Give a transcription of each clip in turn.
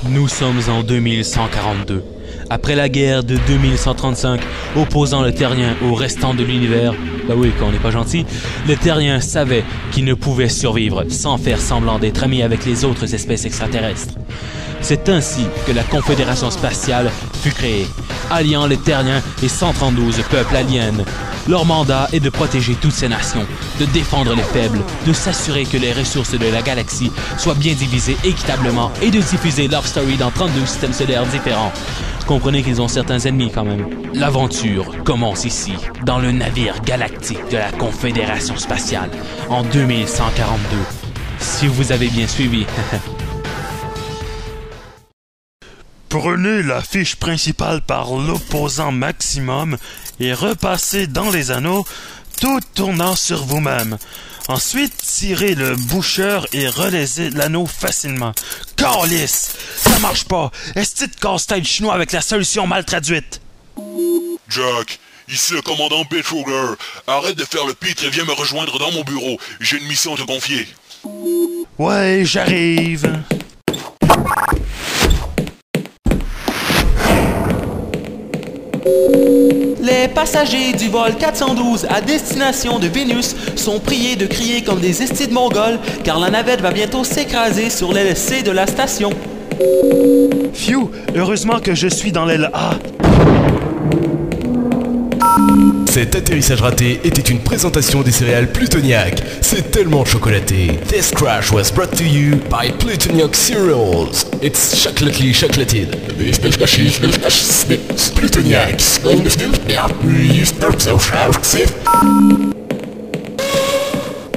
Nous sommes en 2142. Après la guerre de 2135, opposant le Terrien au restant de l'univers, bah oui, quand on n'est pas gentil, le Terrien savait qu'il ne pouvait survivre sans faire semblant d'être ami avec les autres espèces extraterrestres. C'est ainsi que la Confédération spatiale fut créée, alliant les Terriens et 132 peuples aliens. Leur mandat est de protéger toutes ces nations, de défendre les faibles, de s'assurer que les ressources de la galaxie soient bien divisées équitablement et de diffuser Love Story dans 32 systèmes solaires différents. Comprenez qu'ils ont certains ennemis quand même. L'aventure commence ici, dans le navire galactique de la Confédération spatiale, en 2142. Si vous avez bien suivi. Prenez la fiche principale par l'opposant maximum et repassez dans les anneaux, tout tournant sur vous-même. Ensuite, tirez le boucheur et relaisez l'anneau facilement. Calice! Ça marche pas! Est-ce que casse-tête chinois avec la solution mal traduite? Jack, ici le commandant Bitruger. Arrête de faire le pitre et viens me rejoindre dans mon bureau. J'ai une mission à te confier. Ouais, j'arrive. Les passagers du vol 412 à destination de Vénus sont priés de crier comme des estis de Mongols car la navette va bientôt s'écraser sur l'aile C de la station. Phew, heureusement que je suis dans l'aile A. Cet atterrissage raté était une présentation des céréales Plutoniac. C'est tellement chocolaté. This crash was brought to you by Plutoniac Cereals. It's chocolately chocolated. Plutoniac.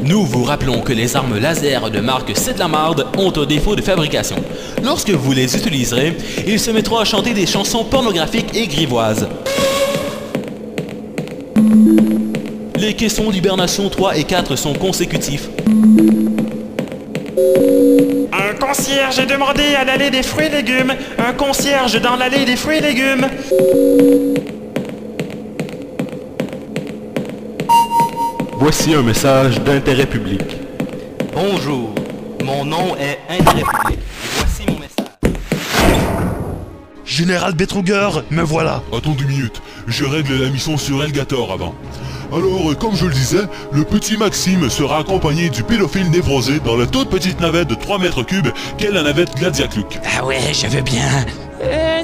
Nous vous rappelons que les armes laser de marque C'est de la marde ont un défaut de fabrication. Lorsque vous les utiliserez, ils se mettront à chanter des chansons pornographiques et grivoises. Les caissons d'hibernation 3 et 4 sont consécutifs. Un concierge est demandé à l'allée des fruits et légumes. Un concierge dans l'allée des fruits et légumes. Voici un message d'intérêt public. Bonjour, mon nom est Intérêt public. Voici mon message. Général Bitruger, me voilà. Attends 2 minutes, je règle la mission sur Elgator avant. Alors, comme je le disais, le petit Maxime sera accompagné du pédophile névrosé dans la toute petite navette de 3 mètres cubes qu'est la navette Gladiacluc. Ah ouais, je veux bien.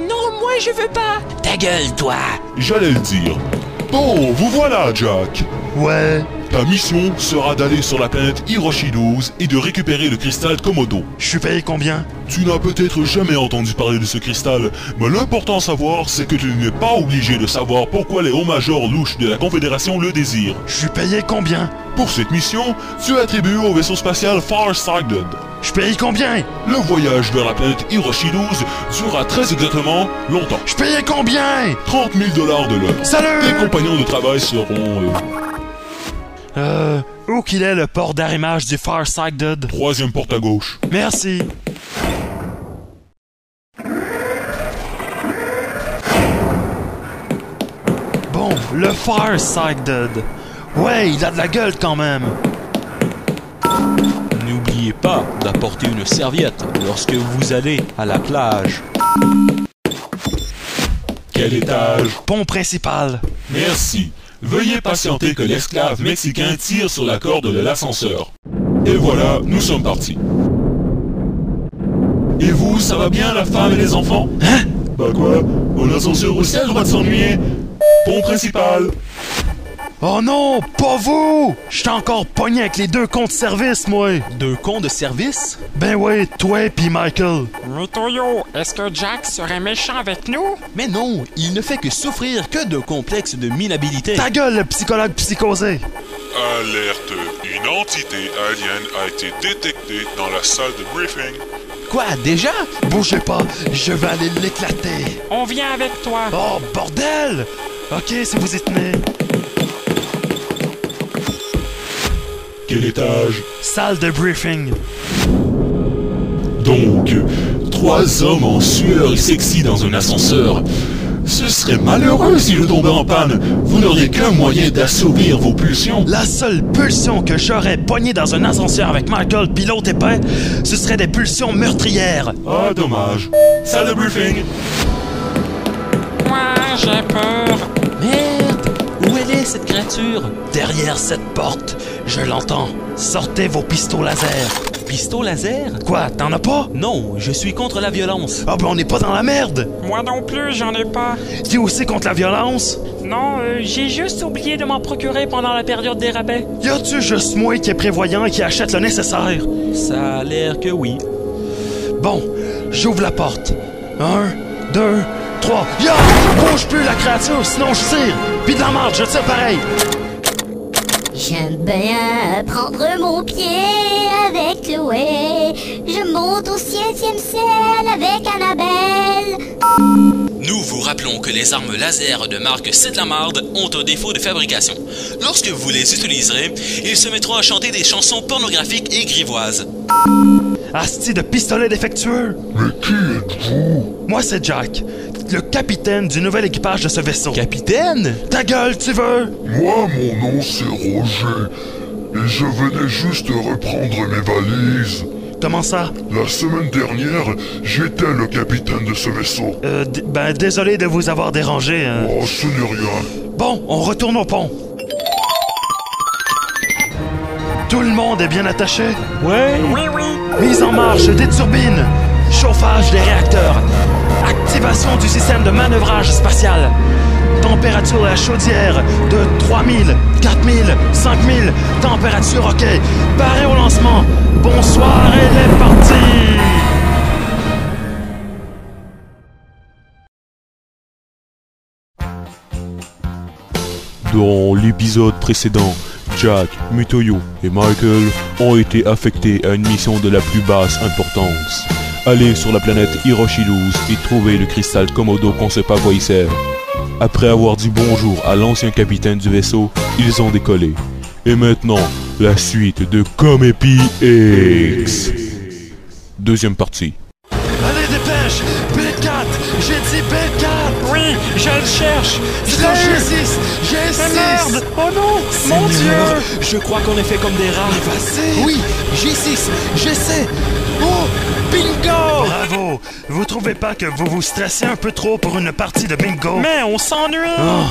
Non, moi je veux pas. Ta gueule, toi. J'allais le dire. Bon, vous voilà, Jack. Ouais. Ta mission sera d'aller sur la planète Hiroshi 12 et de récupérer le cristal Komodo. Je suis payé combien? Tu n'as peut-être jamais entendu parler de ce cristal, mais l'important à savoir, c'est que tu n'es pas obligé de savoir pourquoi les hauts majors louches de la Confédération le désirent. Je suis payé combien? Pour cette mission, tu es attribué au vaisseau spatial Farsighted. Je paye combien? Le voyage vers la planète Hiroshi 12 durera très exactement longtemps. Je payais combien? 30 000 $ de l'heure. Salut! Tes compagnons de travail seront... Où qu'il est le port d'arrimage du Farsighted? 3e porte à gauche. Merci. Bon, le Farsighted. Ouais, il a de la gueule quand même. N'oubliez pas d'apporter une serviette lorsque vous allez à la plage. Quel étage? Pont principal. Merci. Veuillez patienter que l'esclave mexicain tire sur la corde de l'ascenseur. Et voilà, nous sommes partis. Et vous, ça va bien la femme et les enfants? Hein? Bah quoi? Un ascenseur aussi a le droit de s'ennuyer. Pont principal. Oh non, pas vous! J'étais encore pogné avec les 2 cons de service, moi! 2 cons de service? Ben ouais, toi pis Michael. Mais Toyo, est-ce que Jack serait méchant avec nous? Mais non, il ne fait que souffrir que de complexes de minabilité. Ta gueule, le psychologue psychosé! Alerte. Une entité alien a été détectée dans la salle de briefing. Quoi, déjà? Bougez pas, je vais aller l'éclater! On vient avec toi. Oh, bordel! Ok, si vous y tenez. Quel étage? Salle de briefing. Donc, 3 hommes en sueur et sexy dans un ascenseur. Ce serait malheureux si je tombais en panne. Vous n'auriez qu'un moyen d'assouvir vos pulsions. La seule pulsion que j'aurais poignée dans un ascenseur avec Michael pilote épais, ce serait des pulsions meurtrières. Ah, dommage. Salut, briefing. Moi, j'ai peur. Merde! Où elle est, cette créature? Derrière cette porte, je l'entends. Sortez vos pistolets laser. Pistolet laser? Quoi, t'en as pas? Non, je suis contre la violence. Ah ben on n'est pas dans la merde. Moi non plus, j'en ai pas. T'es aussi contre la violence? Non, j'ai juste oublié de m'en procurer pendant la période des rabais. Y a-tu juste moi qui est prévoyant et qui achète le nécessaire? Ça a l'air que oui. Bon, j'ouvre la porte. 1, 2, 3. Ya! Bouge plus la créature, sinon je tire. Puis de la marche, je tire pareil. J'aime bien prendre mon pied avec Chloé. Je monte au 7e ciel avec Annabelle. Nous vous rappelons que les armes laser de marque C'est de la marde ont un défaut de fabrication. Lorsque vous les utiliserez, ils se mettront à chanter des chansons pornographiques et grivoises. Asti de pistolet défectueux. Mais qui êtes-vous? Moi c'est Jack, le capitaine du nouvel équipage de ce vaisseau. Capitaine? Ta gueule, tu veux? Moi, mon nom c'est Roger. Et je venais juste reprendre mes valises. Comment ça? La semaine dernière, j'étais le capitaine de ce vaisseau. Désolé de vous avoir dérangé. Oh, ce n'est rien. Bon, on retourne au pont. Tout le monde est bien attaché? Ouais. Oui, oui. Mise en marche des turbines. Chauffage des réacteurs. Activation du système de manœuvrage spatial. Température de la chaudière de 3000, 4000, 5000. Température OK. Paré au lancement. Bonsoir, elle est partie. Dans l'épisode précédent, Jack, Mutoyo et Michael ont été affectés à une mission de la plus basse importance. Aller sur la planète Hiroshi 12 et trouver le cristal Komodo qu'on sait pas à quoi il sert. Après avoir dit bonjour à l'ancien capitaine du vaisseau, ils ont décollé. Et maintenant, la suite de Comépi X. Deuxième partie. Allez, dépêche! B4! J'ai dit B4! Oui, je le cherche. C'est le G6! G6! Merde! Oh non! Mon Dieu! Je crois qu'on est fait comme des rats. Oui, G6, j'essaie. Oh, bingo! Bravo! Vous trouvez pas que vous vous stressez un peu trop pour une partie de bingo? Mais on s'ennuie! Oh,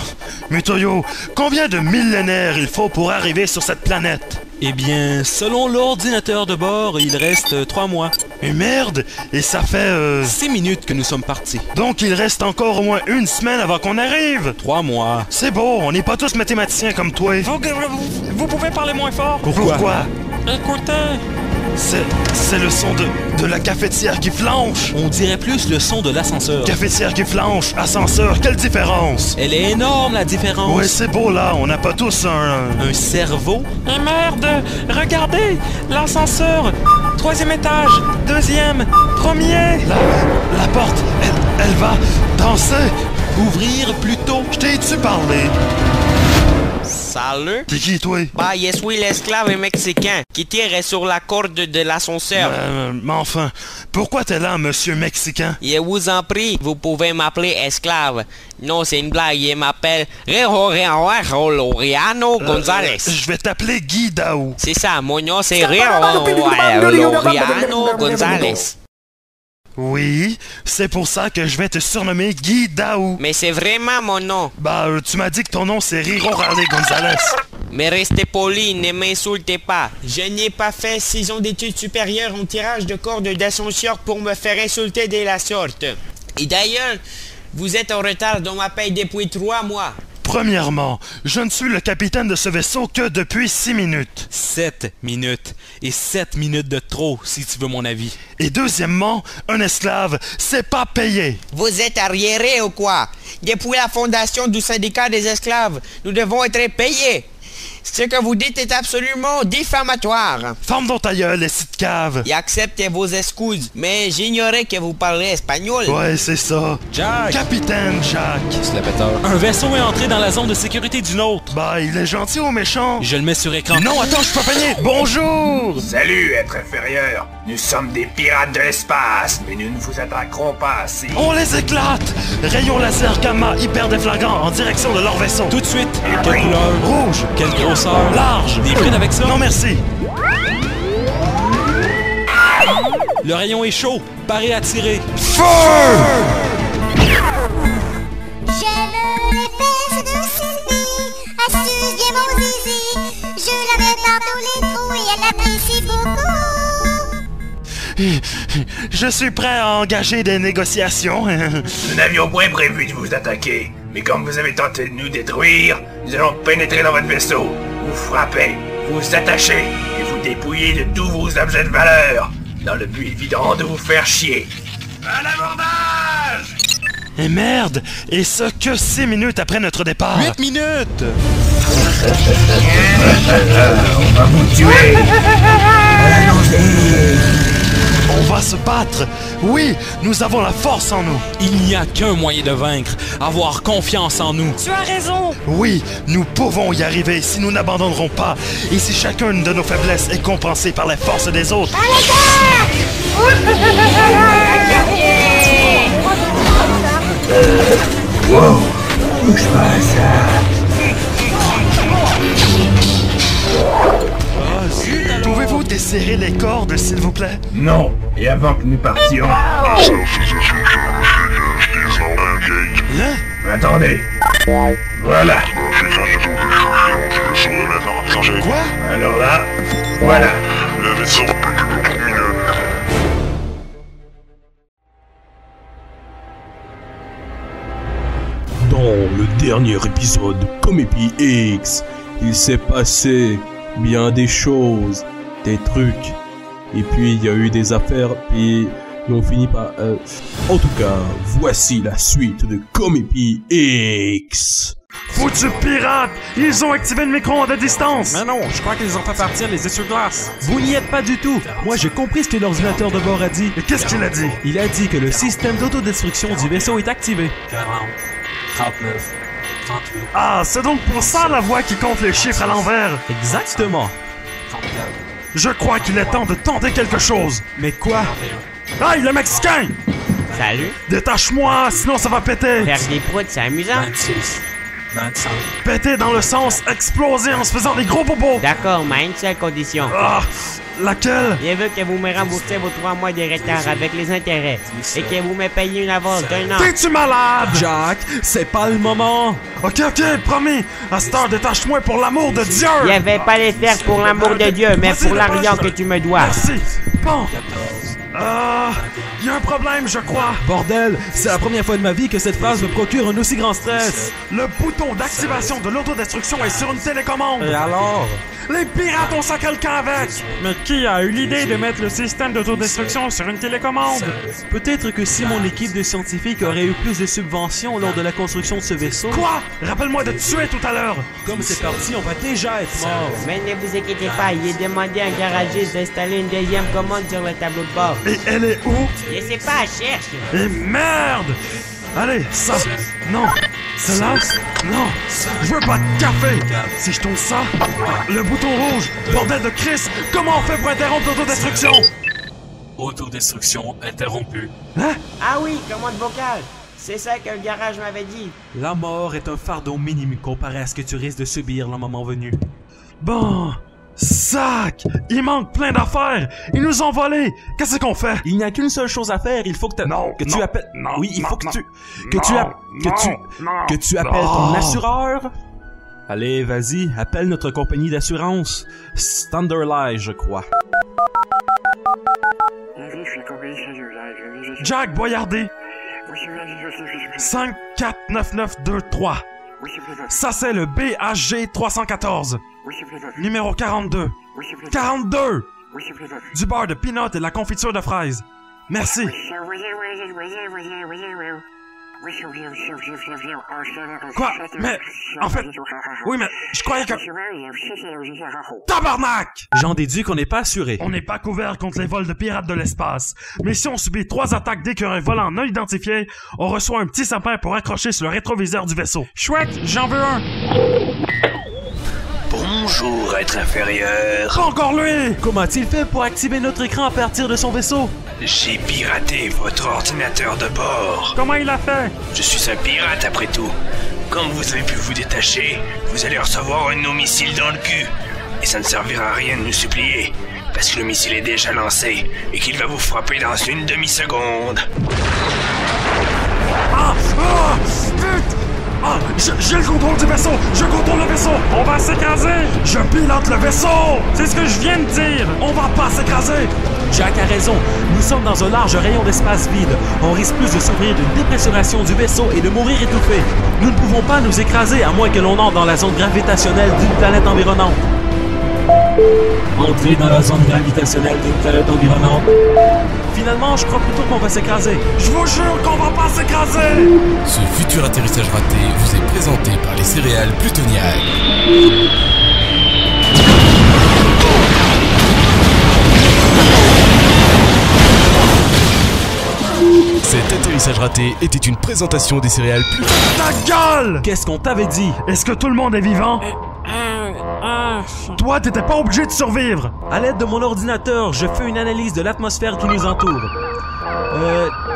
Mutoyo, combien de millénaires il faut pour arriver sur cette planète? Eh bien, selon l'ordinateur de bord, il reste 3 mois. Mais merde! Et ça fait 6 minutes que nous sommes partis. Donc il reste encore au moins une semaine avant qu'on arrive! 3 mois. C'est beau, on n'est pas tous mathématiciens comme toi. Vous pouvez parler moins fort? Pourquoi? Écoutez, C'est le son de la cafetière qui flanche! On dirait plus le son de l'ascenseur. Cafetière qui flanche, ascenseur, quelle différence? Elle est énorme, la différence. Ouais, c'est beau là, on n'a pas tous Un cerveau? et merde! Regardez! L'ascenseur! 3e étage! 2e! 1er! La porte, elle va danser! Ouvrir plutôt. Je t'ai-tu parlé? Salut. T'es qui, toi? Bah, je suis l'esclave mexicain qui tire sur la corde de l'ascenseur. Mais enfin, pourquoi t'es là, monsieur Mexicain? Je vous en prie, vous pouvez m'appeler esclave. Non, c'est une blague, je m'appelle Riano Gonzalez. Je vais t'appeler Guy Daou. C'est ça, mon nom c'est Riano Gonzalez. Oui, c'est pour ça que je vais te surnommer Guy Daou. Mais c'est vraiment mon nom. Bah, tu m'as dit que ton nom c'est Riro Raleigh Gonzalez. Mais restez poli, ne m'insultez pas. Je n'ai pas fait 6 ans d'études supérieures en tirage de corde d'ascenseur pour me faire insulter de la sorte. Et d'ailleurs, vous êtes en retard dans ma paye depuis 3 mois. Premièrement, je ne suis le capitaine de ce vaisseau que depuis 6 minutes. 7 minutes. Et 7 minutes de trop, si tu veux mon avis. Et deuxièmement, un esclave, c'est pas payé. Vous êtes arriéré ou quoi? Depuis la fondation du syndicat des esclaves, nous devons être payés. Ce que vous dites est absolument diffamatoire. Ferme donc ta gueule, les petites caves. Et acceptez vos excuses, mais j'ignorais que vous parlez espagnol. Ouais, c'est ça. Jack! Capitaine Jack. C'est la péteur. Un vaisseau est entré dans la zone de sécurité du nôtre. Bah, il est gentil ou méchant? Je le mets sur écran. Non, attends, je suis pas peigné. Bonjour! Salut, être inférieur. Nous sommes des pirates de l'espace, mais nous ne vous attaquerons pas si... On les éclate! Rayon laser gamma hyper déflagrant en direction de leur vaisseau. Tout de suite. Quelle couleur? Rouge. Quelle grosseur? Large. Des prises avec ça? Non, merci. Le rayon est chaud. Paré à tirer. Feu! J'aime les fesses de Sylvie, astuce bien mon zizi. Je la mets par tous les trous et elle apprécie beaucoup. Je suis prêt à engager des négociations. Nous n'avions point prévu de vous attaquer, mais comme vous avez tenté de nous détruire, nous allons pénétrer dans votre vaisseau, vous frapper, vous attacher et vous dépouiller de tous vos objets de valeur, dans le but évident de vous faire chier. À l'abordage! Et merde! Et ce que 6 minutes après notre départ. 8 minutes! On va vous tuer! On va se battre! Oui, nous avons la force en nous! Il n'y a qu'un moyen de vaincre. Avoir confiance en nous. Tu as raison. Oui, nous pouvons y arriver si nous n'abandonnerons pas et si chacune de nos faiblesses est compensée par les forces des autres. Wow! Bouge pas ça! Pouvez-vous desserrer les cordes, s'il vous plaît? Non! Et avant que nous partions... Attendez! Voilà! Quoi? Alors là, voilà! Dans le dernier épisode de Comépie X, il s'est passé bien des choses, des trucs, et puis il y a eu des affaires, puis ils ont fini par... En tout cas, voici la suite de Comépie X. Foutus pirates! Ils ont activé le micro-ondes à distance! Mais non, je crois qu'ils ont fait partir les essuie-glaces. Vous n'y êtes pas du tout. Moi, j'ai compris ce que l'ordinateur de bord a dit. Et qu'est-ce qu'il a dit? Il a dit que le système d'autodestruction du vaisseau est activé. 39, 38, Ah, c'est donc pour ça la voix qui compte les chiffres à l'envers! Exactement. 39, Je crois qu'il est temps de tenter quelque chose! Mais quoi? 41, Aïe, le Mexicain! Salut. Détache-moi, sinon ça va péter! Faire des proutes, c'est amusant. 26, 25, Péter dans le sens exploser en se faisant des gros bobos! D'accord, mais à une seule condition. Ah! Laquelle? Je veux que vous me remboursez vos 3 mois de retard avec les intérêts et que vous me payiez une avance d'1 an. T'es-tu malade? Jack, c'est pas le moment. Ok, promis! À cette heure, détache-moi pour l'amour de Dieu! Je vais pas les faire pour l'amour de Dieu, mais Vas-y, pour l'argent dépêche-toi. que tu me dois. Merci! Bon! 14, Y a un problème, je crois! Bordel, c'est la première fois de ma vie que cette phrase me procure un aussi grand stress. Le bouton d'activation de l'autodestruction est sur une télécommande! Et alors? Les pirates ont sacré le camp avec! Mais qui a eu l'idée de mettre le système d'autodestruction sur une télécommande? Peut-être que si mon équipe de scientifiques aurait eu plus de subventions lors de la construction de ce vaisseau... Quoi? Rappelle-moi de te tuer tout à l'heure! Comme c'est parti, on va déjà être mort. Mais ne vous inquiétez pas, il est demandé à un garagiste d'installer une deuxième commande sur le tableau de bord. Et elle est où? Je sais pas, cherche. Et merde! Allez, ça! Non! Celle-là? Non! Je veux pas de café! Si je tourne ça... Le bouton rouge! Bordel de Chris! Comment on fait pour interrompre l'autodestruction? autodestruction interrompue. Hein? Ah oui, commande vocale. C'est ça que le garage m'avait dit. La mort est un fardeau minime comparé à ce que tu risques de subir le moment venu. Bon... Sac! Il manque plein d'affaires! Ils nous ont volés! Qu'est-ce qu'on fait? Il n'y a qu'une seule chose à faire, il faut que tu appelles... non, oui, il non, faut que non, tu... non, Que tu appelles ton Oh. assureur. Allez, vas-y, appelle notre compagnie d'assurance. Standerlight, je crois. Jack Boyardé! 549923. Ça c'est le BHG 314. Numéro 42. 42! Du beurre de peanut et de la confiture de fraises. Merci. Quoi? Mais, en fait... Oui, mais je croyais que... Tabarnak! J'en déduis qu'on n'est pas assuré. On n'est pas couvert contre les vols de pirates de l'espace. Mais si on subit 3 attaques d'écureuils volants non identifiés, on reçoit un petit sapin pour accrocher sur le rétroviseur du vaisseau. Chouette, j'en veux un! Bonjour, être inférieur. Pas encore lui! Comment a-t-il fait pour activer notre écran à partir de son vaisseau? J'ai piraté votre ordinateur de bord. Comment il a fait? Je suis un pirate après tout. Quand vous avez pu vous détacher, vous allez recevoir un de nos missiles dans le cul. Et ça ne servira à rien de nous supplier, parce que le missile est déjà lancé et qu'il va vous frapper dans une demi-seconde. Ah! Ah! Vite! Ah! J'ai le contrôle du vaisseau! Je contrôle le vaisseau! On va s'écraser! Je pilote le vaisseau! C'est ce que je viens de dire! On va pas s'écraser! Jack a raison. Nous sommes dans un large rayon d'espace vide. On risque plus de souffrir d'une dépressurisation du vaisseau et de mourir étouffés. Nous ne pouvons pas nous écraser à moins que l'on entre dans la zone gravitationnelle d'une planète environnante. Entrez dans la zone gravitationnelle d'une planète environnante. Finalement, je crois plutôt qu'on va s'écraser. Je vous jure qu'on va pas s'écraser! Ce futur atterrissage raté vous est présenté par les céréales Plutoniac. Cet atterrissage raté était une présentation des céréales Plutoniac. Ta gueule! Qu'est-ce qu'on t'avait dit? Est-ce que tout le monde est vivant? Toi, t'étais pas obligé de survivre! À l'aide de mon ordinateur, je fais une analyse de l'atmosphère qui nous entoure.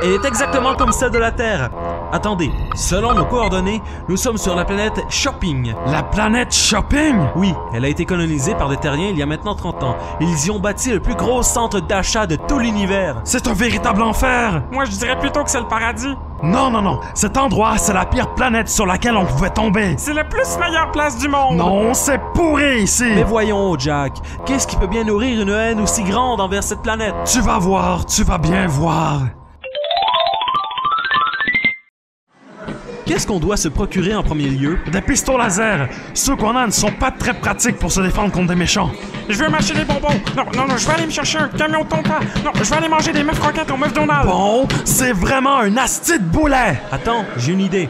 Elle est exactement comme celle de la Terre. Attendez, selon nos coordonnées, nous sommes sur la planète Shopping. La planète Shopping? Oui, elle a été colonisée par des terriens il y a maintenant 30 ans. Ils y ont bâti le plus gros centre d'achat de tout l'univers. C'est un véritable enfer! Moi, je dirais plutôt que c'est le paradis. Non, non, non. Cet endroit, c'est la pire planète sur laquelle on pouvait tomber. C'est la plus meilleure place du monde. Non, c'est pourri ici. Mais voyons, Jack, qu'est-ce qui peut bien nourrir une haine aussi grande envers cette planète? Tu vas voir, tu vas bien voir. Qu'est-ce qu'on doit se procurer en premier lieu? Des pistons laser. Ceux qu'on a ne sont pas très pratiques pour se défendre contre des méchants. Je veux m'acheter des bonbons. Non, je vais aller me chercher un camion de tonka. Non, je vais aller manger des meufs croquettes au McDonald's. Bon, c'est vraiment un asti de boulet. Attends, j'ai une idée.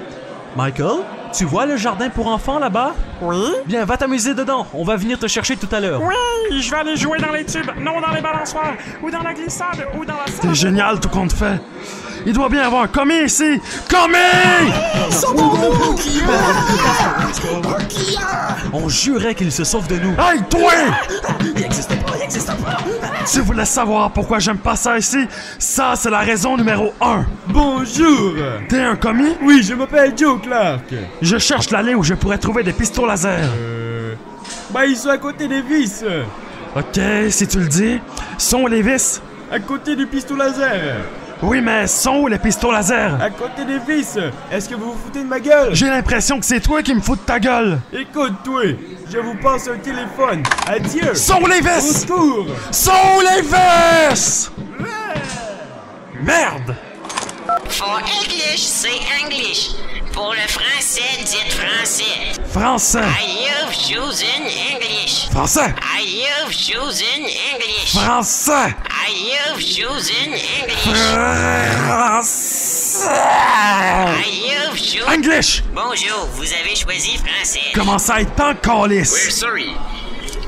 Michael, tu vois le jardin pour enfants là-bas? Oui? Bien, va t'amuser dedans. On va venir te chercher tout à l'heure. Oui, je vais aller jouer dans les tubes, non dans les balançoires, ou dans la glissade, ou dans la salle. C'est génial tout compte fait. Il doit bien y avoir un commis ici! Commis! On jurait qu'il se sauve de nous. Hey, toi! Il existe pas. Tu voulais savoir pourquoi j'aime pas ça ici? Ça, c'est la raison numéro 1. Bonjour! T'es un commis? Oui, je m'appelle Joe Clark. Je cherche l'allée où je pourrais trouver des pistons laser. Ils sont à côté des vis. Ok, si tu le dis. Sont les vis? À côté du piston laser. Oui, mais sont où les pistons laser? À côté des vis. Est-ce que vous vous foutez de ma gueule? J'ai l'impression que c'est toi qui me fous de ta gueule. Écoute, toi, je vous passe un téléphone. Adieu. Sont les vis? Au secours. Sont les vis? Merde! For English, say English. Pour le français, dites français. Français. You've chosen English. Français. You've chosen English. Français. You've chosen English. Français. You've chosen... English. Bonjour, vous avez choisi français. Comment ça être en calice? We're sorry.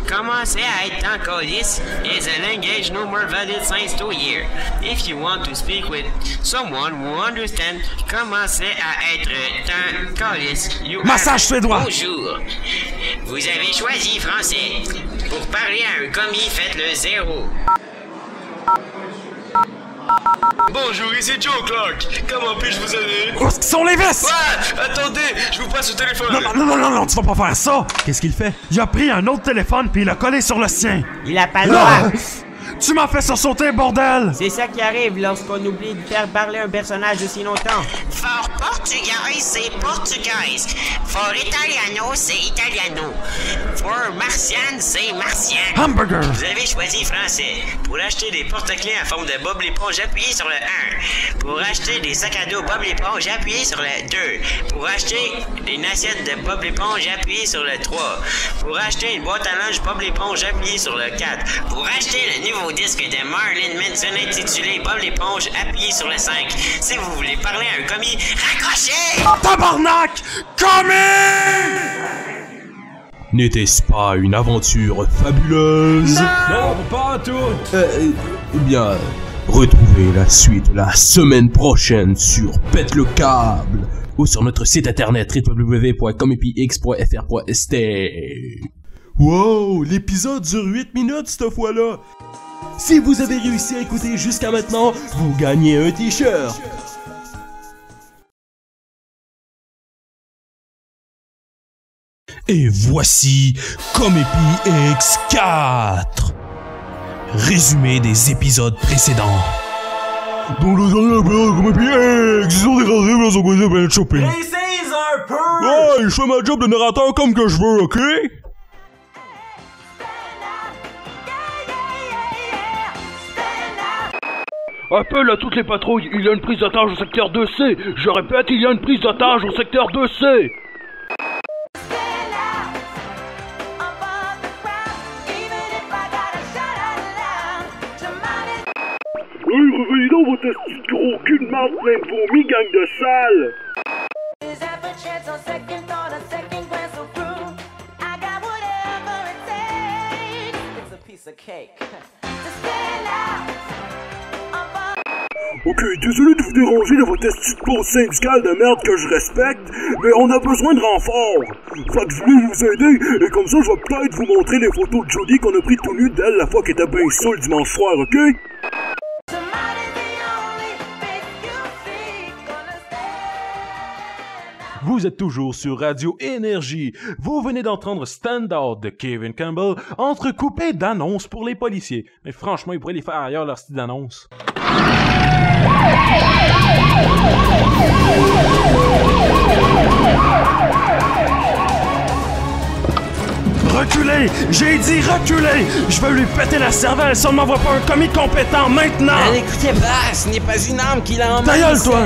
Commencer à être en calice is a language no more valid since 2 years. If you want to speak with someone who understands, commencez à être en calice. Massage suédois. Bonjour. Vous avez choisi français. Pour parler à un commis, faites le 0. Bonjour, ici Joe Clark. Comment puis-je vous aider? Où sont les vis? Ah, attendez, je vous passe au téléphone. Non, tu vas pas faire ça. Qu'est-ce qu'il fait? Il a pris un autre téléphone puis il l'a collé sur le sien. Il a pas le droit. Tu m'as fait sursauter, bordel! C'est ça qui arrive lorsqu'on oublie de faire parler un personnage aussi longtemps. For portugais, c'est portugaise. For italiano, c'est italiano. For martian, c'est martien. Hamburger! Vous avez choisi français. Pour acheter des porte-clés en forme de Bob l'éponge, appuyez sur le 1. Pour acheter des sacs à dos Bob l'éponge, appuyez sur le 2. Pour acheter des assiettes de Bob l'éponge, appuyez sur le 3. Pour acheter une boîte à linge Bob l'éponge, appuyez sur le 4. Pour acheter le nouveau au disque de Marilyn Manson intitulé Bob l'éponge, appuyez sur le 5. Si vous voulez parler à un commis, raccrochez! Tabarnak! Commis! N'était-ce pas une aventure fabuleuse? Non, pas tout! Eh bien, retrouvez la suite la semaine prochaine sur Pète le câble ou sur notre site internet www.comipx.fr.st. Wow, l'épisode dure 8 minutes cette fois-là. Si vous avez réussi à écouter jusqu'à maintenant, vous gagnez un t-shirt. Et voici Comipi X4. Résumé des épisodes précédents. Dans le dernier épisode de Comipi X, ils ont dégradé dans son côté de shopping. Précise un peu! Ouais, je fais ma job de narrateur comme que je veux, ok? Appel à toutes les patrouilles, il y a une prise d'otage au secteur 2C. Je répète, il y a une prise d'otage au secteur 2C. Revenez dans votre petit gros cul de marde plein de vomi, gang de sale. Ok, désolé de vous déranger dans votre petite pause syndicale de merde que je respecte, mais on a besoin de renfort. Fait que je voulais vous aider, et comme ça je vais peut-être vous montrer les photos de Jodie qu'on a pris tout nu d'elle la fois qu'elle était bien saoule dimanche soir, ok? Vous êtes toujours sur Radio Énergie. Vous venez d'entendre Stand Out de Kevin Campbell, entrecoupé d'annonces pour les policiers. Mais franchement, ils pourraient les faire ailleurs, leur style d'annonce. Reculez! J'ai dit reculez! Je veux lui péter la cervelle si on ne m'envoie pas un commis compétent maintenant! Écoutez pas, ce n'est pas une arme qu'il a en main. Ta gueule, toi!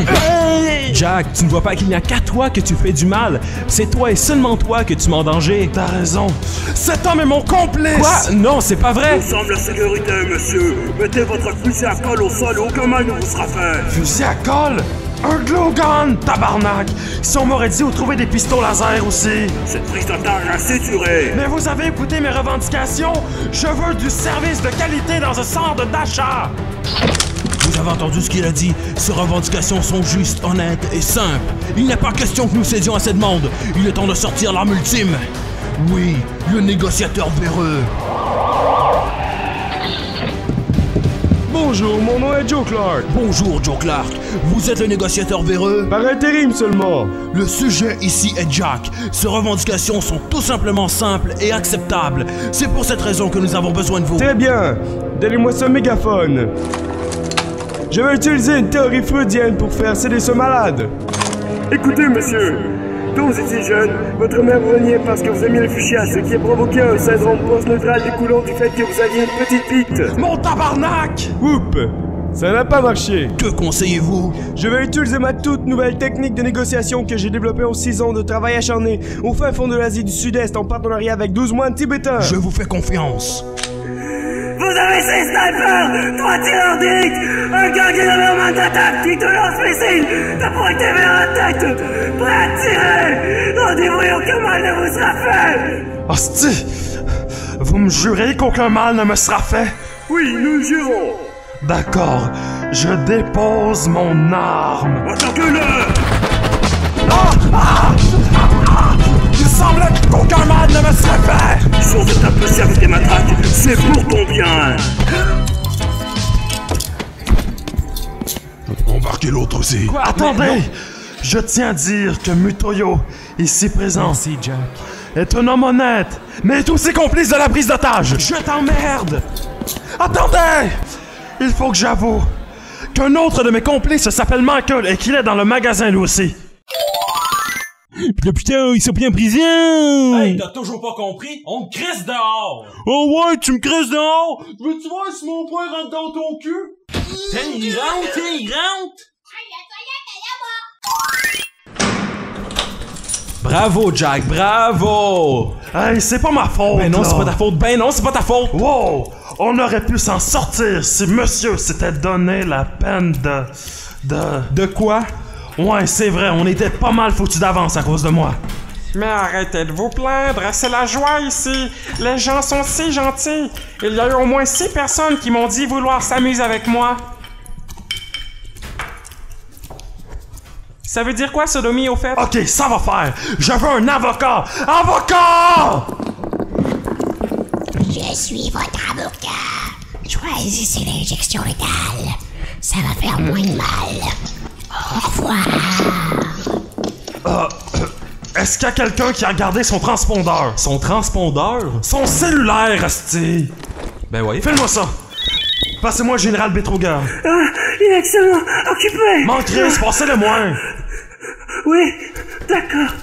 Jack, tu ne vois pas qu'il n'y a qu'à toi que tu fais du mal. C'est toi et seulement toi que tu mets en danger. T'as raison. Cet homme est mon complice! Quoi? Non, c'est pas vrai! Nous sommes la sécurité, monsieur. Mettez votre fusil à colle au sol, aucun mal ne vous sera fait. Fusil à colle? Un glow gun, tabarnak! Si on m'aurait dit où trouver des pistons laser aussi! Cette prise d'otage assez durée! Mais vous avez écouté mes revendications? Je veux du service de qualité dans un centre d'achat! Vous avez entendu ce qu'il a dit? Ces revendications sont justes, honnêtes et simples. Il n'est pas question que nous cédions à cette demande. Il est temps de sortir l'arme ultime. Oui, le négociateur véreux. Bonjour, mon nom est Joe Clark. Bonjour, Joe Clark. Vous êtes le négociateur véreux? Par intérim seulement. Le sujet ici est Jack. Ces revendications sont tout simplement simples et acceptables. C'est pour cette raison que nous avons besoin de vous. Très bien. Donnez-moi ce mégaphone. Je vais utiliser une théorie freudienne pour faire céder ce malade. Écoutez, monsieur. Quand vous étiez jeune, votre mère vous reniait parce que vous aimiez le fuchsia, ce qui a provoqué un syndrome post-neutral découlant du fait que vous aviez une petite bite. Mon tabarnak! Oups! Ça n'a pas marché. Que conseillez-vous? Je vais utiliser ma toute nouvelle technique de négociation que j'ai développée en 6 ans de travail acharné au fin fond de l'Asie du Sud-Est en partenariat avec 12 moines tibétains. Je vous fais confiance. Vous avez 6 snipers, 3 tireurs d'élite, un gars qui avait un man d'attaque qui te lance missile, t'as pointé vers la tête, prêt à tirer. Rendez-vous et aucun mal ne vous sera fait. Hostie! Vous me jurez qu'aucun mal ne me sera fait? Oui, nous le jurons. D'accord, je dépose mon arme. Attaquez-le! Il semblait qu'aucun mal ne me serait fait! Si on veut t'appeler avec des matraques, c'est pour ton bien! Embarquez l'autre aussi! Quoi? Attendez! Je tiens à dire que Mutoyo, ici présent, Merci, Jack, est un homme honnête, mais est aussi complice de la prise d'otage! Je t'emmerde! Attendez! Il faut que j'avoue qu'un autre de mes complices s'appelle Michael et qu'il est dans le magasin lui aussi. Putain, ils sont bien en prison! Hey, t'as toujours pas compris? On te crisse dehors! Oh ouais, tu me crisses dehors? Veux-tu voir si mon poing rentre dans ton cul? Il rentre, il rentre! Bravo, Jack, bravo! Hey, c'est pas ma faute! Ben non, là. c'est pas ta faute, ben non, c'est pas ta faute! Wow! On aurait pu s'en sortir si monsieur s'était donné la peine De quoi? Ouais, c'est vrai, on était pas mal foutus d'avance à cause de moi. Mais arrêtez de vous plaindre, c'est la joie ici. Les gens sont si gentils. Il y a eu au moins 6 personnes qui m'ont dit vouloir s'amuser avec moi. Ça veut dire quoi, sodomie, au fait? Ok, ça va faire. Je veux un avocat. Avocat! Je suis votre avocat. Choisissez l'injection létale. Ça va faire moins de mal. Au revoir. Est-ce qu'il y a quelqu'un qui a regardé son transpondeur? Son transpondeur? Son cellulaire, asti! Ben oui. Fais-moi ça! Passez-moi Général Betruger. Ah, il est excellent. Occupé. Mon Chris, passez-le moins! Oui, d'accord.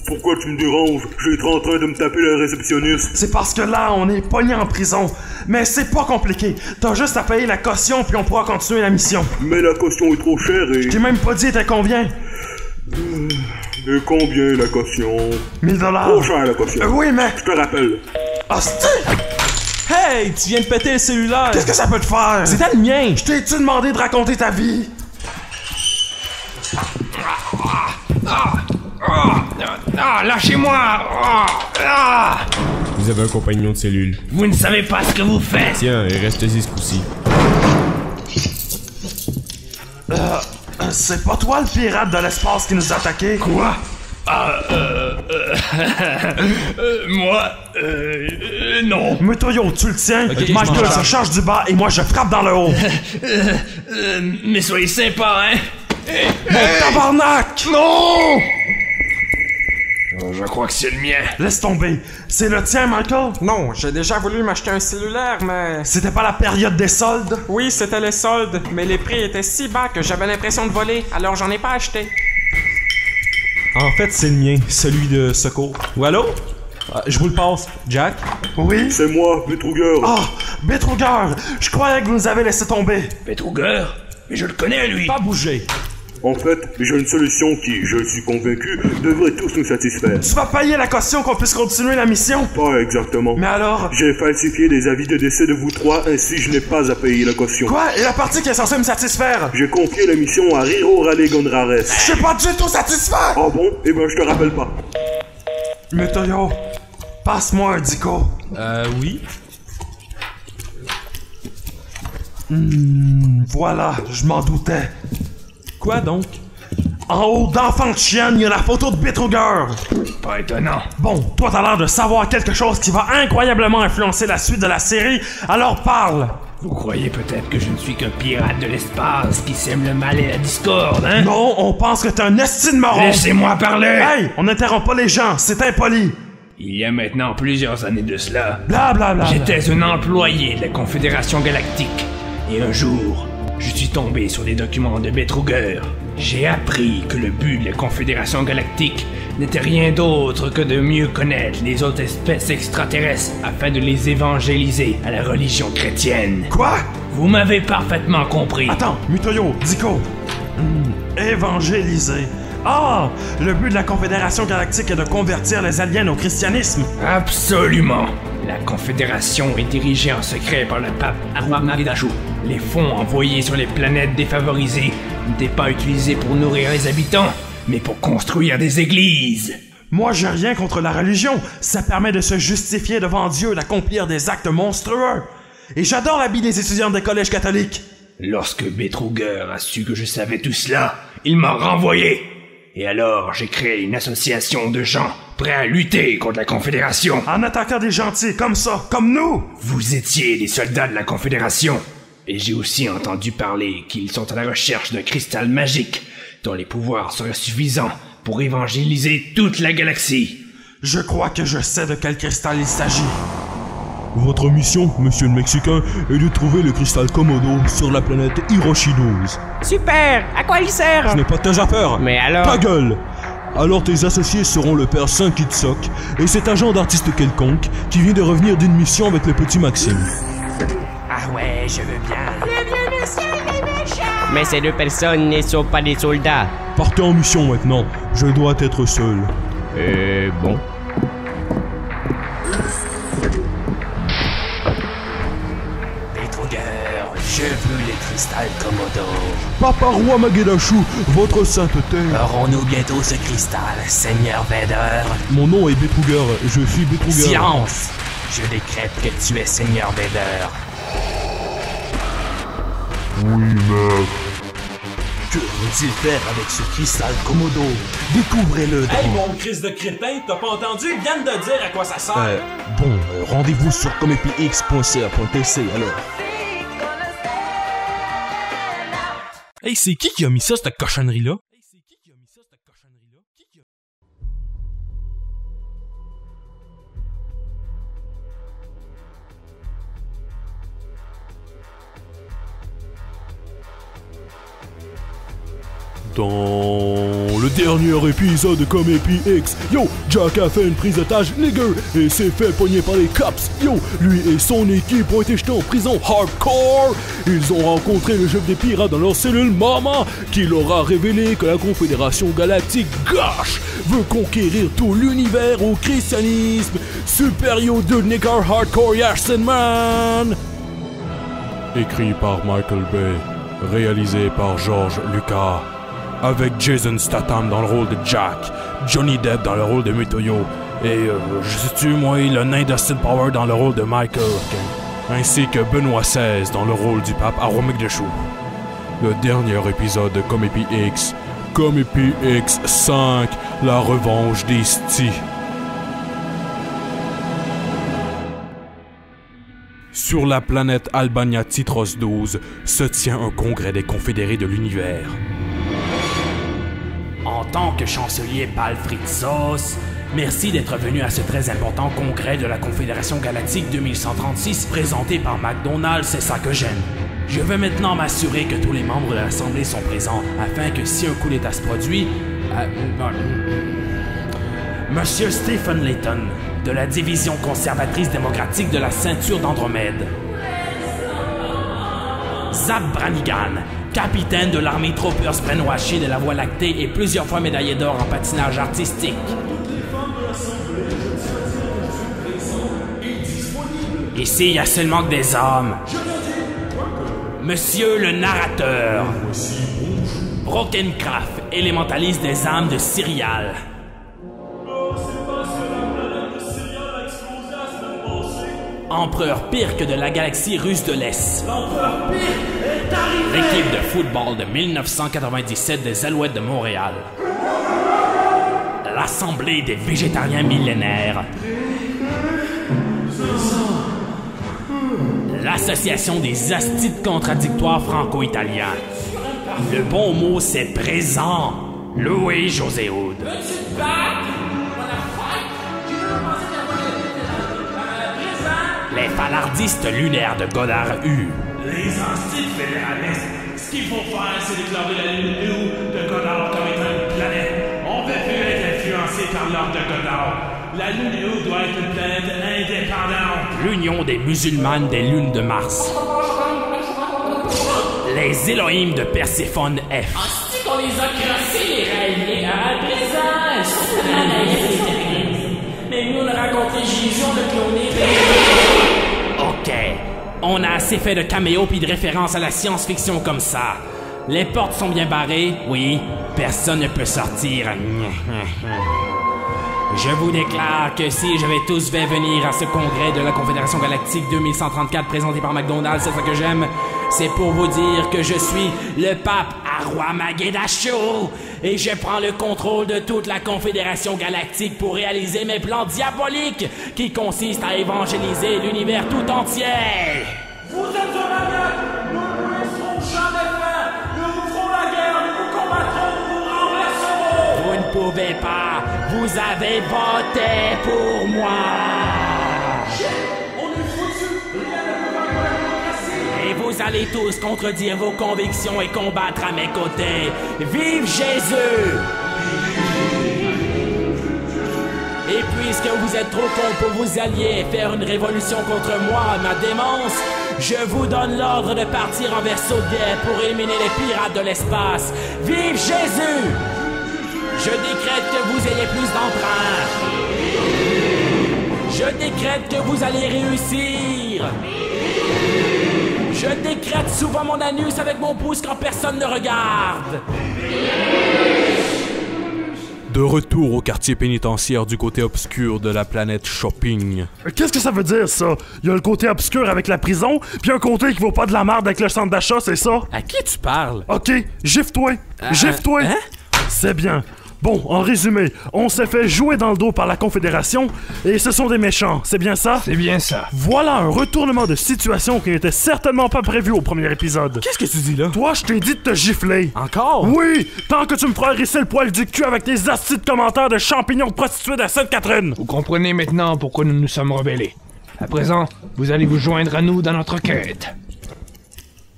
Pourquoi tu me déranges? J'étais en train de me taper la réceptionniste. C'est parce que là, on est pogné en prison. Mais c'est pas compliqué. T'as juste à payer la caution puis on pourra continuer la mission. Mais la caution est trop chère et... Je t'ai même pas dit t'es combien? Et combien la caution? 1000 $. Trop cher la caution. Oui, mais... Je te rappelle. Hostie! Hey, tu viens de péter le cellulaire! Qu'est-ce que ça peut te faire? C'était le mien! Je t'ai-tu demandé de raconter ta vie? Lâchez-moi! Vous avez un compagnon de cellule. Vous ne savez pas ce que vous faites! Tiens, et restez-y ce coup-ci. C'est pas toi le pirate de l'espace qui nous a attaqué? Quoi? Moi? Non. Mutoyo, tu le tiens? Ok, Michael se charge du bas et moi je frappe dans le haut. Mais soyez sympa, hein? Mon tabarnak! Non! Je crois que c'est le mien. Laisse tomber. C'est le tien, Michael? Non, j'ai déjà voulu m'acheter un cellulaire, mais... C'était pas la période des soldes? Oui, c'était les soldes, mais les prix étaient si bas que j'avais l'impression de voler, alors j'en ai pas acheté. En fait, c'est le mien, celui de secours. Ou allô? Je vous le passe. Jack? Oui? C'est moi, Betruger. Ah! Betruger! Je croyais que vous nous avez laissé tomber. Betruger? Mais je le connais, lui. Pas bouger. En fait, j'ai une solution qui, je suis convaincu, devrait tous nous satisfaire. Tu vas payer la caution qu'on puisse continuer la mission? Pas exactement. Mais alors? J'ai falsifié les avis de décès de vous trois, ainsi je n'ai pas à payer la caution. Quoi? Et la partie qui est censée me satisfaire? J'ai confié la mission à Riro Raleigh Gonrares. Je suis pas du tout satisfait! Ah bon? Eh ben, je te rappelle pas. Mutoyo, passe-moi un dico. Oui? Voilà, je m'en doutais. Quoi donc? En haut d'Enfant de Chienne, il y a la photo de Betruger. Pas étonnant. Bon, toi t'as l'air de savoir quelque chose qui va incroyablement influencer la suite de la série, alors parle! Vous croyez peut-être que je ne suis qu'un pirate de l'espace qui sème le mal et la discorde, hein? Non, on pense que t'es un esti de moron! Laissez-moi parler! Hey, on n'interrompt pas les gens, c'est impoli! Il y a maintenant plusieurs années de cela, Bla bla bla. j'étais un employé de la Confédération Galactique. Et un jour, je suis tombé sur des documents de Betruger. J'ai appris que le but de la Confédération Galactique n'était rien d'autre que de mieux connaître les autres espèces extraterrestres afin de les évangéliser à la religion chrétienne. Quoi? Vous m'avez parfaitement compris. Attends, Mutoyo, Dico. Évangéliser. Ah! Le but de la Confédération Galactique est de convertir les aliens au christianisme. Absolument. La Confédération est dirigée en secret par le pape Armageddon. Les fonds envoyés sur les planètes défavorisées n'étaient pas utilisés pour nourrir les habitants, mais pour construire des églises. Moi, j'ai rien contre la religion. Ça permet de se justifier devant Dieu d'accomplir des actes monstrueux. Et j'adore l'habit des étudiants des collèges catholiques. Lorsque Betruger a su que je savais tout cela, il m'a renvoyé. Et alors, j'ai créé une association de gens prêts à lutter contre la Confédération. En attaquant des gentils comme ça, comme nous. Vous étiez des soldats de la Confédération. Et j'ai aussi entendu parler qu'ils sont à la recherche d'un cristal magique dont les pouvoirs seraient suffisants pour évangéliser toute la galaxie. Je crois que je sais de quel cristal il s'agit. Votre mission, monsieur le Mexicain, est de trouver le cristal Komodo sur la planète Hiroshi 12. Super! À quoi il sert? Ce n'est pas de tes affaires! Mais alors... Ta gueule! Alors tes associés seront le père Saint-Kitsok et cet agent d'artiste quelconque qui vient de revenir d'une mission avec le petit Maxime. Ah ouais, je veux bien. Le vieux monsieur, il est méchant! Mais ces deux personnes ne sont pas des soldats. Partez en mission maintenant, je dois être seul. Bon. Kruger, je veux les cristal Komodo. Papa Roi Magedachou, votre sainteté. Aurons-nous bientôt ce cristal, Seigneur Vader? Mon nom est Betruger, je suis Betruger. Silence! Je décrète que tu es Seigneur Vader. Oui, maître. Que vont-ils faire avec ce cristal Komodo? Découvrez-le donc. Hey, mon Christ de crétin, t'as pas entendu? Il vient de dire à quoi ça sert. Rendez-vous sur comepix.ca.tc alors. Hey, c'est qui a mis ça, cette cochonnerie-là? Dans le dernier épisode de Comépi X, yo, Jack a fait une prise d'otage nigger et s'est fait pogner par les cops. Yo, lui et son équipe ont été jetés en prison hardcore. Ils ont rencontré le chef des pirates dans leur cellule Mama qui leur a révélé que la Confédération Galactique, gosh, veut conquérir tout l'univers au christianisme. Super yo de nigger hardcore Yarsen Man. Écrit par Michael Bay, réalisé par George Lucas. Avec Jason Statham dans le rôle de Jack, Johnny Depp dans le rôle de Mutoyo, et je sais-tu, moi, le nain d'Austin Power dans le rôle de Michael, ainsi que Benoît XVI dans le rôle du pape Aromegdechou. Le dernier épisode de Comépi X, Comépi X 5, la revanche des Stis. Sur la planète Albania Titros 12 se tient un congrès des confédérés de l'univers. En tant que chancelier Palfritzos, merci d'être venu à ce très important congrès de la Confédération Galactique 2136 présenté par McDonald's, c'est ça que j'aime. Je veux maintenant m'assurer que tous les membres de l'Assemblée sont présents, afin que si un coup d'État se produit... Monsieur Stephen Layton, de la division conservatrice démocratique de la ceinture d'Andromède. Zap Branigan, capitaine de l'armée Troopers Brainwashé de la Voie lactée et plusieurs fois médaillé d'or en patinage artistique. Ici, il y a seulement que des hommes. Monsieur le narrateur. Brokencraft, élémentaliste des âmes de Cyrial. Empereur Pirque de la galaxie russe de l'Est. L'Empereur Pirque est arrivé! L'équipe de football de 1997 des Alouettes de Montréal. L'Assemblée des végétariens millénaires. L'Association des astites contradictoires franco-italiens. Le bon mot, c'est présent. Louis-José Hood. Les falardistes lunaires de Godard U. Les astites fédéralistes, ce qu'il faut faire, c'est déclarer la lune U de Godard comme étant une planète. On ne peut plus être influencé par l'ordre de Godard. La lune U doit être une planète indépendante. L'Union des musulmanes des lunes de Mars. Les Élohim de Perséphone F. Asti qu'on les a crassés, les règles, à présent. Mais nous, on a rencontré Jésus, on a cloné. Ok, on a assez fait de caméos puis de références à la science-fiction comme ça. Les portes sont bien barrées, oui, personne ne peut sortir. Je vous déclare que si je vais tous venir à ce congrès de la Confédération Galactique 2134 présenté par McDonald's, c'est ça que j'aime, c'est pour vous dire que je suis le pape Arwa Magedachou et je prends le contrôle de toute la Confédération Galactique pour réaliser mes plans diaboliques qui consistent à évangéliser l'univers tout entier. Vous êtes un maniaque, nous ne vous laisserons jamais faire, nous vous ferons la guerre, nous vous combattrons, nous vous renverserons. Vous ne pouvez pas, vous avez voté pour moi. On est foutus, rien ne peut vaincre la démocratie. Et vous allez tous contredire vos convictions et combattre à mes côtés. Vive Jésus! Et puisque vous êtes trop cons pour vous allier et faire une révolution contre moi, ma démence, je vous donne l'ordre de partir en vaisseau de guerre pour éliminer les pirates de l'espace. Vive Jésus! Je décrète que vous ayez plus d'emprunt. Je décrète que vous allez réussir. décrète souvent mon anus avec mon pouce quand personne ne regarde. De retour au quartier pénitentiaire du côté obscur de la planète shopping. Qu'est-ce que ça veut dire, ça? Il y a le côté obscur avec la prison, puis un côté qui vaut pas de la merde avec le centre d'achat, c'est ça? À qui tu parles? Ok, gifle-toi! Gifle-toi! Hein? C'est bien. Bon, en résumé, on s'est fait jouer dans le dos par la Confédération, et ce sont des méchants, c'est bien ça? C'est bien ça. Voilà un retournement de situation qui n'était certainement pas prévu au premier épisode. Qu'est-ce que tu dis là? Toi, je t'ai dit de te gifler. Encore? Oui! Tant que tu me feras hérisser le poil du cul avec tes astis de commentaires de champignons de prostituées de Sainte-Catherine! Vous comprenez maintenant pourquoi nous nous sommes rebellés. À présent, vous allez vous joindre à nous dans notre quête.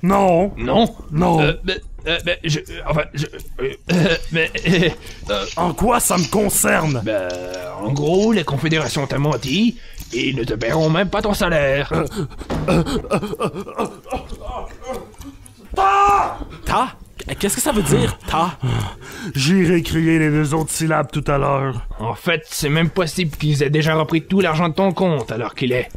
Non. Non? Non. En quoi ça me concerne? En gros, la Confédération t'a menti et ils ne te paieront même pas ton salaire. Ta? Qu'est-ce que ça veut dire, ta? J'irai crier les 2 autres syllabes tout à l'heure. En fait, c'est même possible qu'ils aient déjà repris tout l'argent de ton compte alors qu'il est.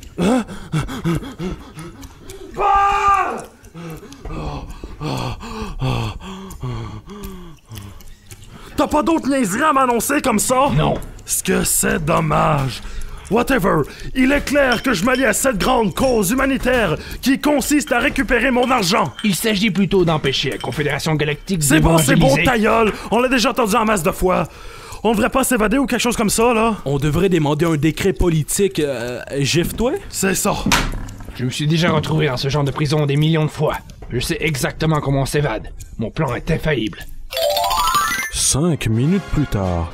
T'as pas d'autres niaiseries à m'annoncer comme ça? Non. Ce que c'est dommage. Whatever, il est clair que je m'allie à cette grande cause humanitaire qui consiste à récupérer mon argent. Il s'agit plutôt d'empêcher la Confédération Galactique C'est bon, d'évangéliser. ta gueule. On l'a déjà entendu en masse de fois. On devrait pas s'évader ou quelque chose comme ça, là? On devrait demander un décret politique. Gifle-toi? C'est ça. Je me suis déjà retrouvé dans ce genre de prison des millions de fois. Je sais exactement comment on s'évade. Mon plan est infaillible. 5 minutes plus tard.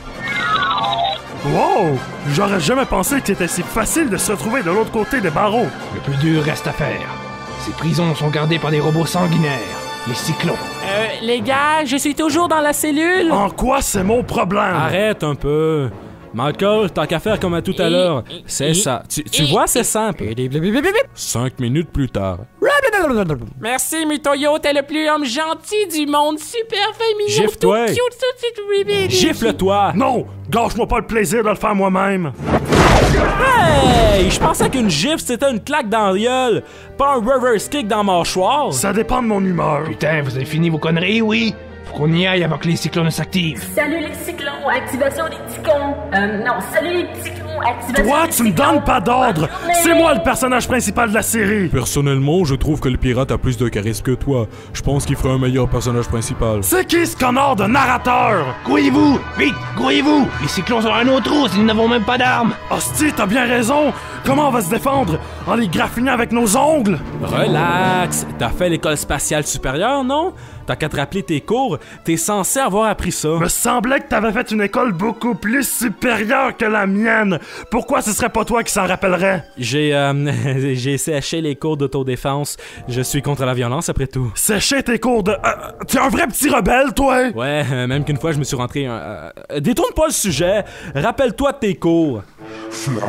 Wow! J'aurais jamais pensé que c'était si facile de se retrouver de l'autre côté des barreaux. Le plus dur reste à faire. Ces prisons sont gardées par des robots sanguinaires, les cyclones. Les gars, je suis toujours dans la cellule. En quoi c'est mon problème? Arrête un peu. Michael, tant qu'à faire comme à tout à l'heure. C'est ça. Tu vois, c'est simple. 5 minutes plus tard. Merci, Mutoyo, t'es le plus homme gentil du monde. Super famille. Gifle-toi. Gifle-toi. Non! Gâche-moi pas le plaisir de le faire moi-même. Hey! Je pensais qu'une gifle, c'était une claque dans la gueule, pas un reverse kick dans la mâchoire. Ça dépend de mon humeur. Putain, vous avez fini vos conneries, oui? Faut qu'on y aille avant que les cyclones s'activent. Salut les cyclones, activation des ticons. Non, salut les cyclones, activation Toi, des tu me donnes pas d'ordre. C'est moi le personnage principal de la série. Personnellement, je trouve que le pirate a plus de charisme que toi. Je pense qu'il ferait un meilleur personnage principal. C'est qui ce connard de narrateur? Grouillez-vous! Vite, grouillez-vous! Les cyclones sont à nos trousses, ils n'avons même pas d'armes! Hostie, t'as bien raison! Comment on va se défendre? En les graffinant avec nos ongles? Relax! T'as fait l'école spatiale supérieure, non? T'as qu'à te rappeler tes cours, t'es censé avoir appris ça. Me semblait que t'avais fait une école beaucoup plus supérieure que la mienne. Pourquoi ce serait pas toi qui s'en rappellerais? J'ai séché les cours d'autodéfense. Je suis contre la violence, après tout. Sécher tes cours de... t'es un vrai petit rebelle, toi? Ouais, même qu'une fois, je me suis rentré... détourne pas le sujet. Rappelle-toi de tes cours. Flashback,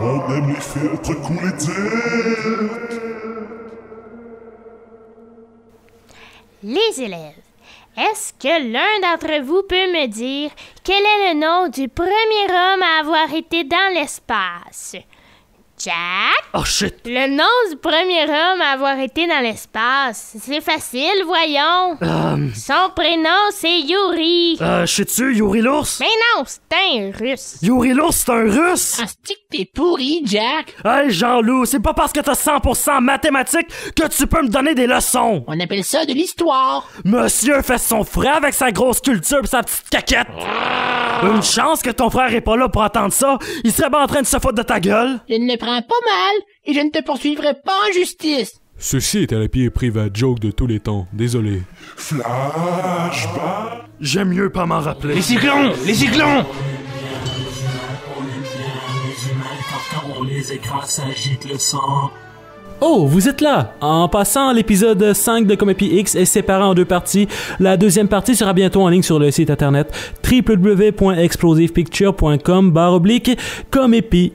on aime les filtres couler dirt. Les élèves, est-ce que l'un d'entre vous peut me dire quel est le nom du premier homme à avoir été dans l'espace? Jack? Oh shit! Le nom du premier homme à avoir été dans l'espace. C'est facile, voyons. Son prénom, c'est Yuri. Sais-tu, Yuri l'ours? Mais non, c'est un russe. Yuri l'ours, c'est un russe? Asti que t'es pourri, Jack. Hey, Jean-Loup, c'est pas parce que t'as 100% en mathématiques que tu peux me donner des leçons. On appelle ça de l'histoire. Monsieur fait son frère avec sa grosse culture pis sa petite caquette. Une chance que ton frère est pas là pour entendre ça. Il serait bien en train de se foutre de ta gueule. Je ne le prends pas mal et je ne te poursuivrai pas en justice. Ceci était la pire private joke de tous les temps. Désolé. Flashback. J'aime mieux pas m'en rappeler. Les cyclones! Les cyclones! Les écrans s'agitent le sang. Oh, vous êtes là! En passant, l'épisode 5 de Comépie X est séparé en 2 parties. La deuxième partie sera bientôt en ligne sur le site internet www.explosivepicture.com/Comépie.